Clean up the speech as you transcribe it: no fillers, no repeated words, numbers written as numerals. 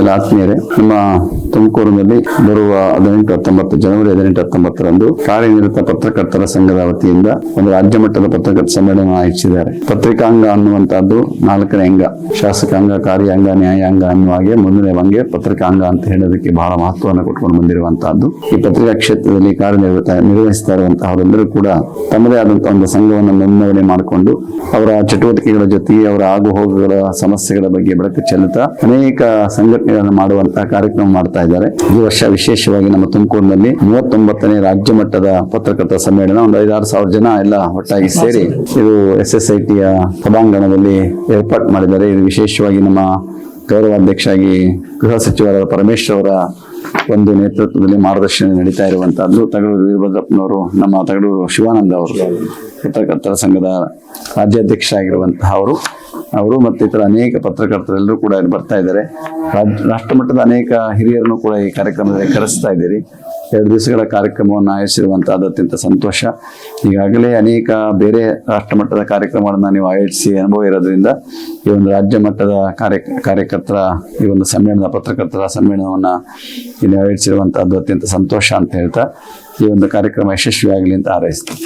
ಎಲ್ಲ ಆತ್ಮೀಯರೇ, ನಮ್ಮ ತುಮಕೂರಿನಲ್ಲಿ ಬರುವ 18-19 ಜನವರಿ 18-19ರಂದು ಕಾರ್ಯನಿರತ ಪತ್ರಕರ್ತರ ಸಂಘದ ವತಿಯಿಂದ ಒಂದು ರಾಜ್ಯ ಮಟ್ಟದ ಪತ್ರಕರ್ತರ ಸಮ್ಮೇಳನ ಆಯೋಜಿಸಿದ್ದಾರೆ. ಪತ್ರಿಕಾಂಗ ಅನ್ನುವಂತಹದ್ದು 4ನೇ ಅಂಗ, ಶಾಸಕಾಂಗ, ಕಾರ್ಯಾಂಗ, ನ್ಯಾಯಾಂಗ ಅನ್ನುವ ಹಾಗೆ 1ನೇ ಅಂಗ ಪತ್ರಿಕಾಂಗ ಅಂತ ಹೇಳೋದಕ್ಕೆ ಬಹಳ ಮಹತ್ವವನ್ನು ಕೊಟ್ಕೊಂಡು ಬಂದಿರುವಂತಹದ್ದು. ಈ ಪತ್ರಿಕಾ ಕ್ಷೇತ್ರದಲ್ಲಿ ನಿರ್ವಹಿಸ್ತಾ ಇರುವಂತಹವರೆಲ್ಲರೂ ಕೂಡ ತಮ್ಮದೇ ಆದಂತಹ ಒಂದು ಸಂಘವನ್ನು ನೋಂದಣಿ ಮಾಡಿಕೊಂಡು ಅವರ ಚಟುವಟಿಕೆಗಳ ಜೊತೆಗೆ ಅವರ ಆಗುಹೋಗುಗಳ ಸಮಸ್ಯೆಗಳ ಬಗ್ಗೆ ಬೆಳಕು ಚೆಲ್ಲುತ್ತಾ ಅನೇಕ ಸಂಘಟನೆಗಳನ್ನು ಮಾಡುವಂತಹ ಕಾರ್ಯಕ್ರಮ ಮಾಡ್ತಾ ಇದ್ದಾರೆ. ಈ ವರ್ಷ ವಿಶೇಷವಾಗಿ ನಮ್ಮ ತುಮಕೂರಿನಲ್ಲಿ 39ನೇ ರಾಜ್ಯ ಮಟ್ಟದ ಪತ್ರಕರ್ತರ ಸಮ್ಮೇಳನ ಒಂದು 5,000-6,000 ಜನ ಎಲ್ಲ ಒಟ್ಟಾಗಿ ಸೇರಿ ಇದು SSITಯ ಸಭಾಂಗಣದಲ್ಲಿ ಏರ್ಪಾಟ್ ಮಾಡಿದ್ದಾರೆ. ಇದು ವಿಶೇಷವಾಗಿ ನಮ್ಮ ಗೌರವಾಧ್ಯಕ್ಷರಾಗಿ ಗೃಹ ಸಚಿವರಾದ ಪರಮೇಶ್ವರ್ ಅವರ ಒಂದು ನೇತೃತ್ವದಲ್ಲಿ ಮಾರ್ಗದರ್ಶನ ನಡೀತಾ ಇರುವಂತಹದ್ದು. ತಗಡೂರು ವೀರಭದ್ರಪ್ಪನವರು, ನಮ್ಮ ತಗಡೂರು ಶಿವಾನಂದ ಅವರು ಪತ್ರಕರ್ತರ ಸಂಘದ ರಾಜ್ಯಾಧ್ಯಕ್ಷರಾಗಿರುವಂತಹ ಅವರು ಮತ್ತು ಇತರ ಅನೇಕ ಪತ್ರಕರ್ತರೆಲ್ಲರೂ ಕೂಡ ಇಲ್ಲಿ ಬರ್ತಾ ಇದ್ದಾರೆ. ರಾಷ್ಟ್ರಮಟ್ಟದ ಅನೇಕ ಹಿರಿಯರನ್ನು ಕೂಡ ಈ ಕಾರ್ಯಕ್ರಮದಲ್ಲಿ ಕರೆಸ್ತಾ ಇದ್ದೀರಿ. 2 ದಿವಸಗಳ ಕಾರ್ಯಕ್ರಮವನ್ನು ಆಯೋಜಿಸಿರುವಂತಹದ್ದು ಅತ್ಯಂತ ಸಂತೋಷ. ಈಗಾಗಲೇ ಅನೇಕ ಬೇರೆ ರಾಷ್ಟ್ರಮಟ್ಟದ ಕಾರ್ಯಕ್ರಮಗಳನ್ನು ನೀವು ಆಯೋಜಿಸಿ ಅನುಭವ ಇರೋದ್ರಿಂದ ಈ ಒಂದು ರಾಜ್ಯ ಮಟ್ಟದ ಕಾರ್ಯಕರ್ತರ ಈ ಒಂದು ಪತ್ರಕರ್ತರ ಸಮ್ಮೇಳನವನ್ನು ಇಲ್ಲಿ ಆಯೋಜಿಸಿರುವಂತಹದ್ದು ಅತ್ಯಂತ ಸಂತೋಷ ಅಂತ ಹೇಳ್ತಾ ಈ ಒಂದು ಕಾರ್ಯಕ್ರಮ ಯಶಸ್ವಿಯಾಗಲಿ ಅಂತ ಹಾರೈಸ್ತೀನಿ.